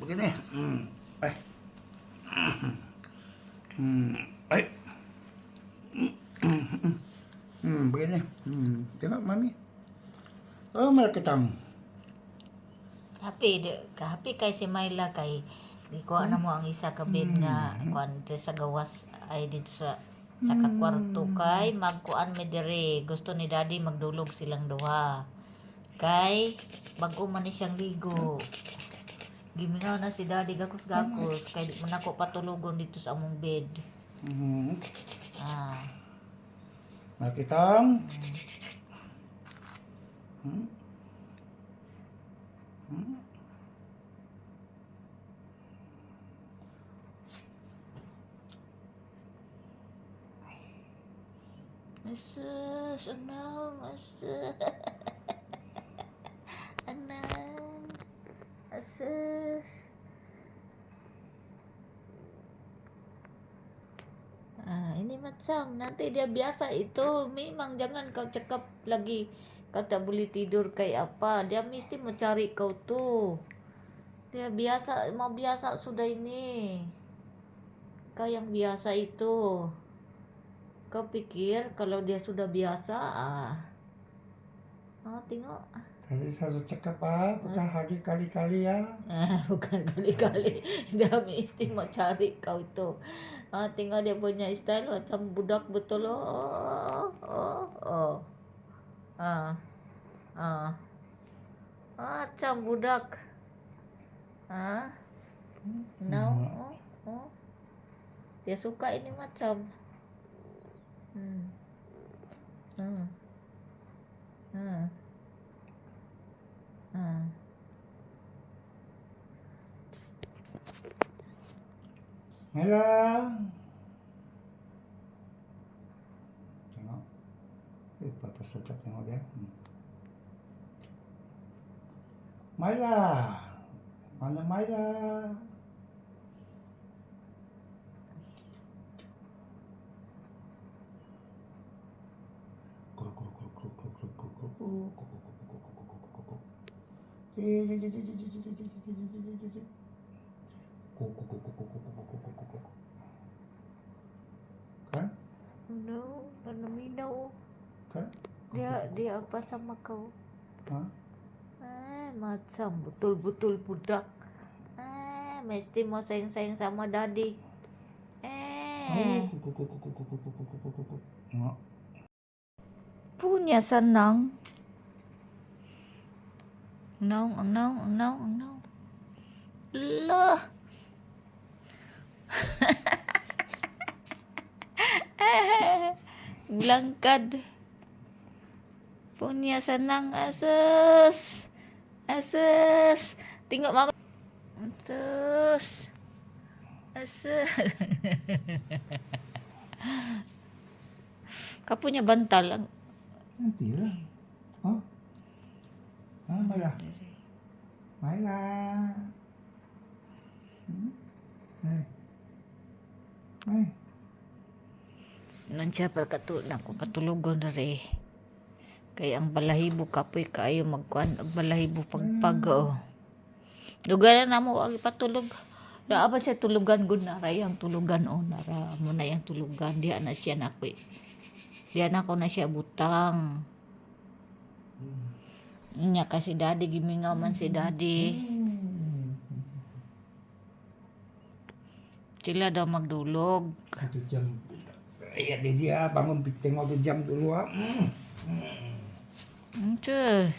begini. Eh. Eh. Begini. Tengok mami. Oh, malaki tang. Happy kay si Myla kay di ko na mo ang isa ka bed nga kuan sa gawas ay dito sa kakwarto kay magkuan mi diri gusto ni daddy magdulog silang duha kay bago man ni siyang ligo gimingaw na si daddy gakos kay di man ako patulogon dito sa among bed. Malaki tang. Asus, anang, asus. Anang, asus. Ini macam nanti dia biasa itu memang jangan kau cakap lagi kau tak boleh tidur kayak apa dia mesti mencari kau tuh dia biasa mau biasa sudah ini kau yang biasa itu kau pikir kalau dia sudah biasa tengok Tadi satu cakap bukan hari kali-kali ya. Bukan kali-kali dia mesti mau cari kau itu. Tengok dia punya style macam budak betul macam budak dia suka ini macam Myla. Tengok. Papa sedap tengok dia. Myla. Mana Myla? Kan? No, minaw. Kan? Dia apa sama kau? Hah? Macam betul-betul budak. Mesti mau sayang-sayang sama daddy. Punya senang. Ang naong. Lah. Gelangkad. Punya senang asus. Tengok mama. Asus. Kau punya bantal. Nantilah. Oh. Myla. Myla. Nandiyan naku katulugon na rin. Kaya ang balahibo kapoy kayo magkuhan. Ang balahibo pagpag. Lugaran na mo ang patulog. Na apa siya tulugan gud na ray ang tulugan nara mo na yang tulugan diha na siya nako. Diha na ko na siya butang. Inya kasi daddy gimingaw man si daddy. Sila daw magdulog. 1 jam. Ya dia bangun tengok 1 jam dulu. Cus.